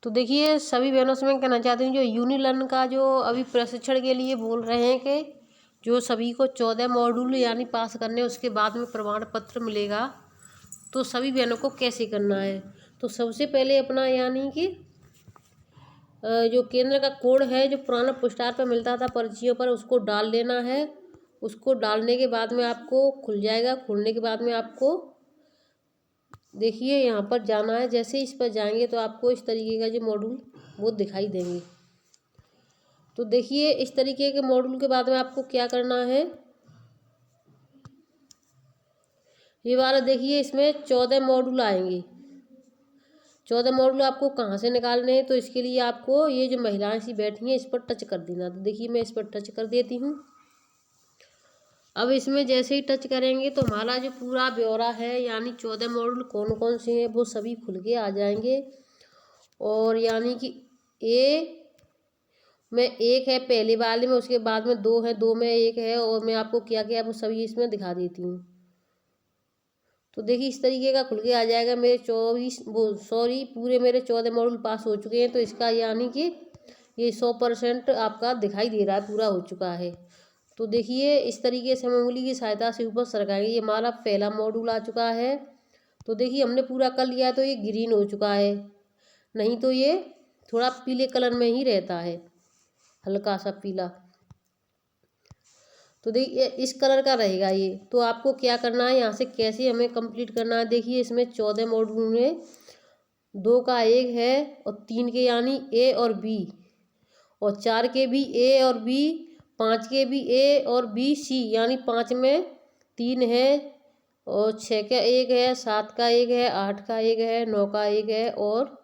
तो देखिए सभी बहनों से मैं कहना चाहती हूँ जो यूनिलर्न का जो अभी प्रशिक्षण के लिए बोल रहे हैं कि जो सभी को 14 मॉड्यूल यानी पास करने उसके बाद में प्रमाण पत्र मिलेगा, तो सभी बहनों को कैसे करना है। तो सबसे पहले अपना यानी कि जो केंद्र का कोड है जो पुराना पोस्टार पर मिलता था पर्चियों पर, उसको डाल लेना है। उसको डालने के बाद में आपको खुल जाएगा। खुलने के बाद में आपको देखिए यहाँ पर जाना है। जैसे इस पर जाएंगे तो आपको इस तरीके का जो मॉड्यूल वो दिखाई देंगे। तो देखिए इस तरीके के मॉड्यूल के बाद में आपको क्या करना है, ये वाला देखिए इसमें 14 मॉड्यूल आएंगे। 14 मॉड्यूल आपको कहाँ से निकालने हैं, तो इसके लिए आपको ये जो महिलाएं सी बैठी हैं इस पर टच कर देना। तो देखिए मैं इस पर टच कर देती हूँ। अब इसमें जैसे ही टच करेंगे तो हमारा जो पूरा ब्यौरा है यानी 14 मॉड्यूल कौन कौन से हैं वो सभी खुल के आ जाएंगे। और यानी कि ए में एक है पहले वाले में, उसके बाद में 2 है, 2 में 1 है, और मैं आपको क्या क्या वो सभी इसमें दिखा देती हूँ। तो देखिए इस तरीके का खुल के आ जाएगा। मेरे 24 पूरे मेरे 14 मॉड्यूल पास हो चुके हैं। तो इसका यानी कि ये 100% आपका दिखाई दे रहा है, पूरा हो चुका है। तो देखिए इस तरीके से हम उंगली की सहायता से ऊपर सरकाएंगे। ये हमारा पहला मॉड्यूल आ चुका है। तो देखिए हमने पूरा कर लिया तो ये ग्रीन हो चुका है, नहीं तो ये थोड़ा पीले कलर में ही रहता है, हल्का सा पीला। तो देखिए इस कलर का रहेगा ये। तो आपको क्या करना है, यहाँ से कैसे हमें कंप्लीट करना है। देखिए इसमें 14 मॉड्यूल में 2 का 1 है और 3 के यानी ए और बी, और 4 के भी ए और बी, 5 के भी ए और बी सी, यानी 5 में 3 है, और 6 का 1 है, 7 का 1 है, 8 का 1 है, 9 का 1 है, और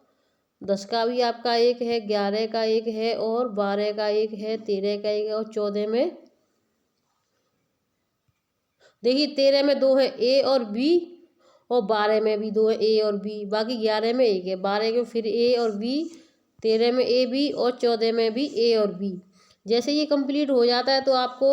10 का भी आपका 1 है, 11 का 1 है, और 12 का 1 है, 13 का 1 है, और 14 में देखिए 13 में 2 है ए और बी, और 12 में भी 2 है ए और बी, बाकी 11 में 1 है, 12 में फिर ए और बी, 13 में ए बी, और 14 में भी ए और बी। जैसे ये कंप्लीट हो जाता है तो आपको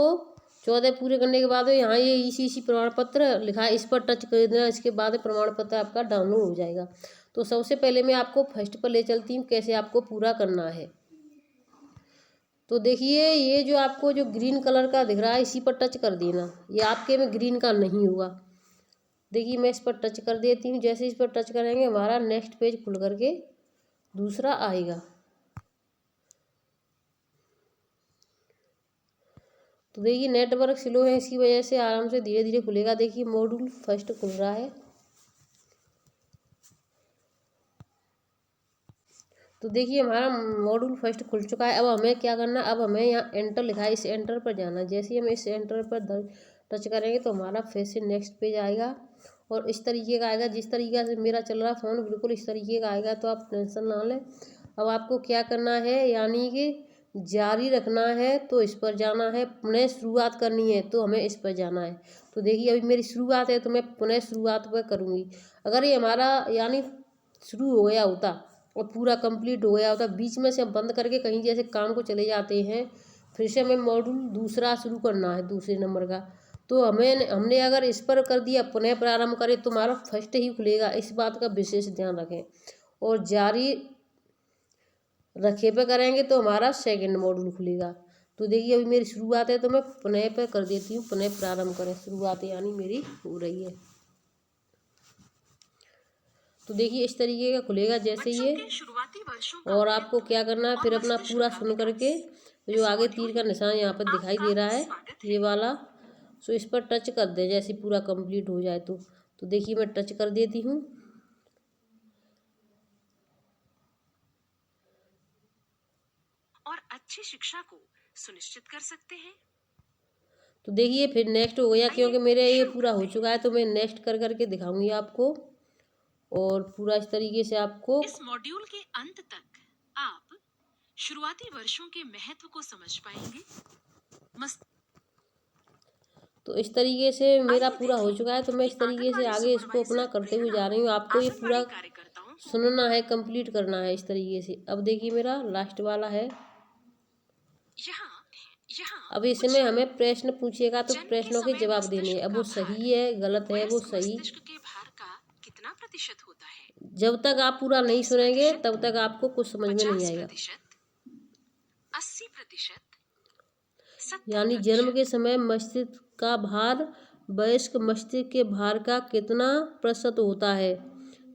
14 पूरे करने के बाद यहाँ ये ईसीसी प्रमाण पत्र लिखा है, इस पर टच कर देना। इसके बाद प्रमाण पत्र आपका डाउनलोड हो जाएगा। तो सबसे पहले मैं आपको फर्स्ट पर ले चलती हूँ कैसे आपको पूरा करना है। तो देखिए ये जो आपको जो ग्रीन कलर का दिख रहा है इसी पर टच कर देना। ये आपके में ग्रीन का नहीं होगा। देखिए मैं इस पर टच कर देती हूँ। जैसे इस पर टच करेंगे हमारा नेक्स्ट पेज खुल करके दूसरा आएगा। तो देखिए नेटवर्क स्लो है, इसकी वजह से आराम से धीरे धीरे खुलेगा। देखिए मॉड्यूल फर्स्ट खुल रहा है। तो देखिए हमारा मॉड्यूल फर्स्ट खुल चुका है। अब हमें क्या करना है, अब हमें यहाँ एंटर लिखा है, इस एंटर पर जाना है। जैसे ही हम इस एंटर पर टच करेंगे तो हमारा फिर से नेक्स्ट पेज आएगा, और इस तरीके का आएगा। जिस तरीके से मेरा चल रहा फ़ोन बिल्कुल इस तरीके का आएगा, तो आप टेंशन ना लें। अब आपको क्या करना है, यानी कि जारी रखना है तो इस पर जाना है, पुनः शुरुआत करनी है तो हमें इस पर जाना है। तो देखिए अभी मेरी शुरुआत है तो मैं पुनः शुरुआत पर करूँगी। अगर ये हमारा यानी शुरू हो गया होता और पूरा कंप्लीट हो गया होता, बीच में से हम बंद करके कहीं जैसे काम को चले जाते हैं, फिर से हमें मॉड्यूल दूसरा शुरू करना है दूसरे नंबर का, तो हमने अगर इस पर कर दिया पुनः प्रारंभ करें तो हमारा फर्स्ट ही खुलेगा। इस बात का विशेष ध्यान रखें। और जारी रखे पे करेंगे तो हमारा सेकंड मॉड्यूल खुलेगा। तो देखिए अभी मेरी शुरुआत है तो मैं पुनः पे कर देती हूँ, पुनः प्रारंभ करें। शुरुआत यानी मेरी हो रही है। तो देखिए इस तरीके का खुलेगा जैसे ये। और आपको क्या करना है, फिर अपना पूरा सुन करके जो आगे तीर का निशान यहाँ पर दिखाई दे रहा है ये वाला, सो इस पर टच कर दे जैसे पूरा कंप्लीट हो जाए तो देखिए मैं टच कर देती हूँ। और अच्छी शिक्षा को सुनिश्चित कर सकते हैं। तो देखिए फिर नेक्स्ट हो गया, क्योंकि मेरे ये पूरा हो चुका है तो मैं नेक्स्ट कर करके दिखाऊंगी आपको। और पूरा इस तरीके से आपको इस मॉड्यूल के अंत तक आप शुरुआती वर्षों के महत्व को समझ पाएंगे। तो इस तरीके से मेरा पूरा हो चुका है, तो मैं इस तरीके से आगे इसको अपना करते हुए जा रही हूँ। आपको ये पूरा सुनना है, कंप्लीट करना है इस तरीके से। अब देखिए मेरा लास्ट वाला है। अब इसमें हमें प्रश्न पूछेगा तो प्रश्नों के जवाब देने हैं। अब वो सही है गलत है वो सही मस्तिष्क के भार का कितना प्रतिशत होता है? जब तक आप पूरा नहीं सुनेंगे 30%, तब तक आपको कुछ समझ में नहीं आएगा। 50%, 80%, यानी जन्म 70%, के समय मस्तिष्क का भार वयस्क मस्तिष्क के भार का कितना प्रतिशत होता है?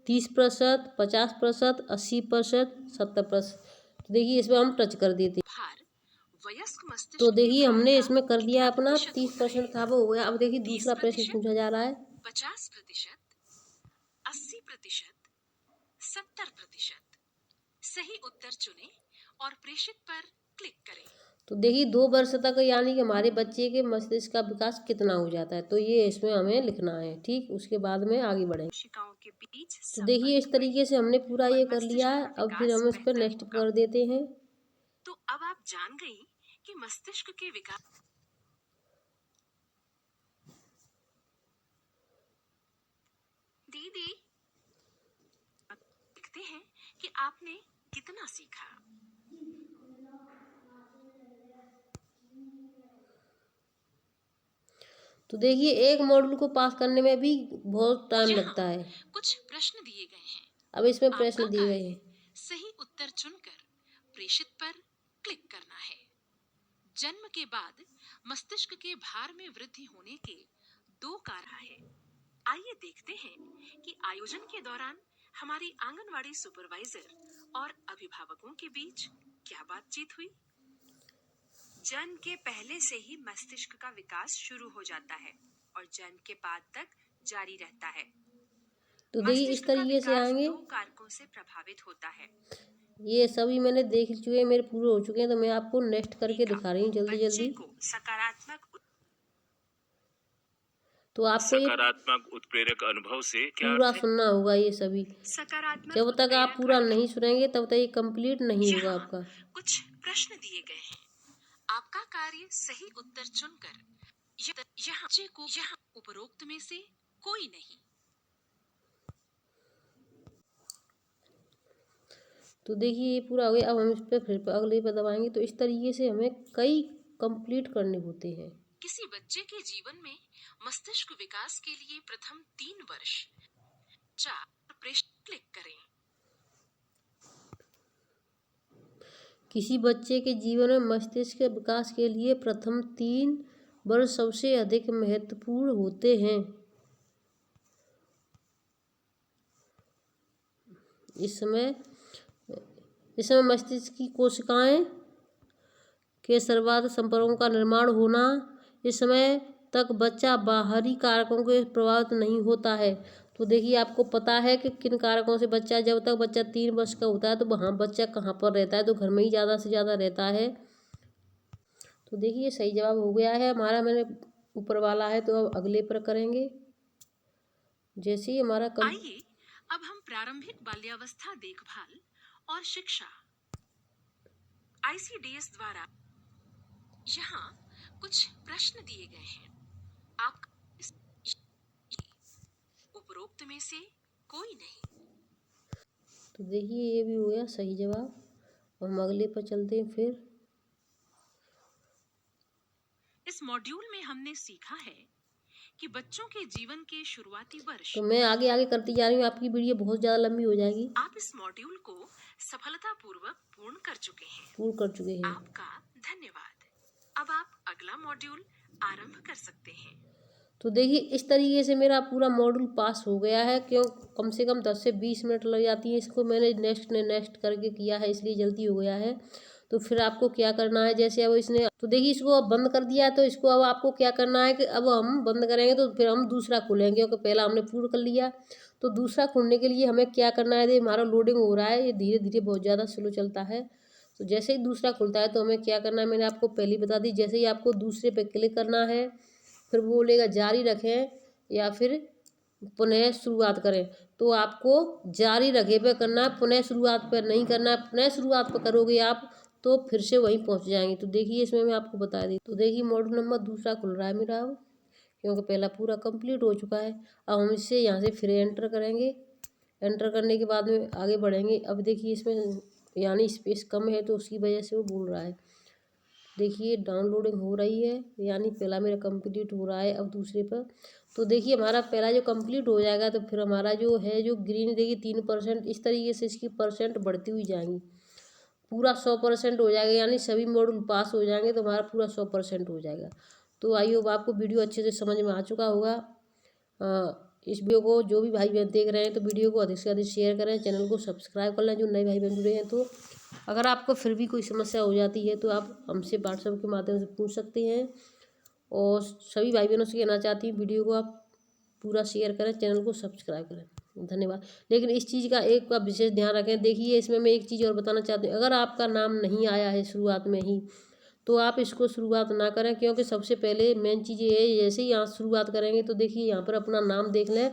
30%, 50%, 80%, 70%। तो देखिए इसमें हम टच कर देते। भार वयस्क तो मस्तिष्क के देखिए भार हमने का इसमें कर दिया कितना अपना प्रतिशत होता 30% है? था वो हो गया। अब देखिए तीस दूसरा प्रश्न प्रतिशत पूछा जा रहा है। 50%, 80%, 70%। सही उत्तर चुनें और प्रेषित पर क्लिक करें। तो देखिए 2 वर्ष तक यानी कि हमारे बच्चे के मस्तिष्क का विकास कितना हो जाता है, तो ये इसमें हमें लिखना है। ठीक, उसके बाद में आगे बढ़ेंगे। कोशिकाओं के बीच तो देखिए इस संपर्क हुए तरीके से हमने पूरा और ये कर लिया मस्तिष्क है। का अब फिर विकास हम इस पर बेहतर नेक्स्ट होगा। कर देते हैं। तो अब आप जान गई कि मस्तिष्क के विकास। दीदी, अब देखते हैं कि आपने कितना सीखा। तो देखिए एक मॉड्यूल को पास करने में भी बहुत टाइम यहाँ लगता है। कुछ प्रश्न दिए गए हैं। अब इसमें आपका प्रश्न दिए गए कार्य हैं। सही उत्तर चुनकर प्रेषित पर क्लिक करना है। जन्म के बाद मस्तिष्क के भार में वृद्धि होने के 2 कारण हैं। आइए देखते हैं कि आयोजन के दौरान हमारी आंगनवाड़ी सुपरवाइजर और अभिभावकों के बीच क्या बातचीत हुई। जन्म के पहले से ही मस्तिष्क का विकास शुरू हो जाता है और जन्म के बाद तक जारी रहता है। तो देखिए इस मस्तिष्क का तरीके से विकास आएंगे। 2 कारकों से प्रभावित होता है। ये सभी मैंने देख चुके हैं, मेरे पूरे हो चुके हैं, तो मैं आपको नेक्स्ट करके टीका, दिखा रही हूँ जल्दी बच्चे जल्दी। को सकारात्मक तो आपको ये सकारात्मक उत्प्रेरक अनुभव से क्या पूरा अर्थ है? सुनना होगा ये सभी। सकारात्मक जब तक आप उत्प्रेरक पूरा अनुभव। नहीं सुनेंगे तब तक ये कंप्लीट नहीं होगा यहाँ आपका। कुछ प्रश्न दिए गए हैं। आपका कार्य सही उत्तर चुनकर यहाँ बच्चे को यहाँ उपरोक्त में से कोई नहीं। तो देखिए ये पूरा हो गया। अब हम इस पर फिर अगले पर दबाएंगे। तो इस तरीके से हमें कई कंप्लीट करने होते हैं। किसी बच्चे के जीवन में मस्तिष्क विकास के लिए प्रथम 3 वर्ष 4 प्रश्न क्लिक करें। किसी बच्चे के जीवन में मस्तिष्क के विकास के लिए प्रथम 3 वर्ष सबसे अधिक महत्वपूर्ण होते हैं। इस समय मस्तिष्क की कोशिकाएं के सर्वाधिक संपर्कों का निर्माण होना। इस समय तक बच्चा बाहरी कारकों के प्रभावित नहीं होता है। तो देखिए आपको पता है कि किन कारकों से बच्चा, जब तक बच्चा 3 वर्ष का होता है तो वहाँ बच्चा कहाँ पर रहता है, तो घर में ही ज़्यादा से ज़्यादा रहता है। तो देखिए सही जवाब हो गया है हमारा। मैंने ऊपर वाला है, तो अब अगले पर करेंगे। जैसे ही हमारा आइए अब हम प्रारंभिक बाल्यावस्था देखभाल और शिक्षा ICDS द्वारा यहाँ कुछ प्रश्न दिए गए हैं। आप उपरोक्त में से कोई नहीं। तो देखिए ये भी हो गया सही जवाब। हम अगले पर चलते हैं फिर। इस मॉड्यूल में हमने सीखा है कि बच्चों के जीवन के शुरुआती वर्ष। तो मैं आगे आगे करती जा रही हूँ, आपकी वीडियो बहुत ज़्यादा लंबी हो जाएगी। आप इस मॉड्यूल को सफलतापूर्वक पूर्ण कर चुके हैं। पूर्ण कर चुके हैं। आपका धन्यवाद। अब आप अगला मॉड्यूल आरंभ कर सकते हैं। तो देखिए इस तरीके से मेरा पूरा मॉड्यूल पास हो गया है। क्यों, कम से कम 10 से 20 मिनट लग जाती है। इसको मैंने नेक्स्ट करके किया है, इसलिए जल्दी हो गया है। तो फिर आपको क्या करना है, जैसे अब इसने, तो देखिए इसको अब बंद कर दिया है। तो इसको अब आपको क्या करना है कि अब हम बंद करेंगे तो फिर हम दूसरा खोलेंगे, क्योंकि पहला हमने पूर्ण कर लिया। तो दूसरा खोलने के लिए हमें क्या करना है, हमारा लोडिंग हो रहा है, ये धीरे धीरे बहुत ज़्यादा स्लो चलता है। तो जैसे ही दूसरा खुलता है तो हमें क्या करना है, मैंने आपको पहले ही बता दी। जैसे ही आपको दूसरे पे क्लिक करना है, फिर वो बोलेगा जारी रखें या फिर पुनः शुरुआत करें। तो आपको जारी रखे पे करना है, पुनः शुरुआत पर नहीं करना है। पुनः शुरुआत पर करोगे आप तो फिर से वहीं पहुंच जाएंगे। तो देखिए इसमें मैं आपको बता दी। तो देखिए मॉड्यूल नंबर दूसरा खुल रहा है मेरा अब, क्योंकि पहला पूरा कंप्लीट हो चुका है। अब हम इससे यहाँ से फिर एंटर करेंगे। एंटर करने के बाद में आगे बढ़ेंगे। अब देखिए इसमें यानी स्पेस कम है तो उसकी वजह से वो बोल रहा है। देखिए डाउनलोडिंग हो रही है, यानी पहला मेरा कंप्लीट हो रहा है अब दूसरे पर। तो देखिए हमारा पहला जो कंप्लीट हो जाएगा तो फिर हमारा जो है जो ग्रीन देखिए 3%, इस तरीके से इसकी परसेंट बढ़ती हुई जाएंगी। पूरा 100% हो जाएगा, यानी सभी मॉड्यूल पास हो जाएंगे तो हमारा पूरा 100% हो जाएगा। तो आई होप आपको वीडियो अच्छे से समझ में आ चुका होगा। इस वीडियो को जो भी भाई बहन देख रहे हैं तो वीडियो को अधिक से अधिक शेयर करें, चैनल को सब्सक्राइब कर लें जो नए भाई बहन जुड़े हैं। तो अगर आपको फिर भी कोई समस्या हो जाती है तो आप हमसे व्हाट्सएप के माध्यम से पूछ सकते हैं। और सभी भाई बहनों से कहना चाहती हूँ वीडियो को आप पूरा शेयर करें, चैनल को सब्सक्राइब करें। धन्यवाद। लेकिन इस चीज़ का एक का विशेष ध्यान रखें। देखिए इसमें मैं एक चीज़ और बताना चाहती हूँ, अगर आपका नाम नहीं आया है शुरुआत में ही तो आप इसको शुरुआत ना करें, क्योंकि सबसे पहले मेन चीज़ ये है, जैसे ही यहाँ शुरुआत करेंगे तो देखिए यहाँ पर अपना नाम देख लें।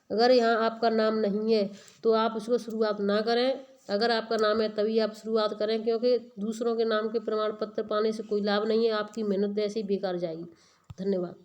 अगर यहाँ आपका नाम नहीं है तो आप उसको शुरुआत ना करें, अगर आपका नाम है तभी आप शुरुआत करें, क्योंकि दूसरों के नाम के प्रमाण पत्र पाने से कोई लाभ नहीं है, आपकी मेहनत ऐसे ही बेकार जाएगी। धन्यवाद।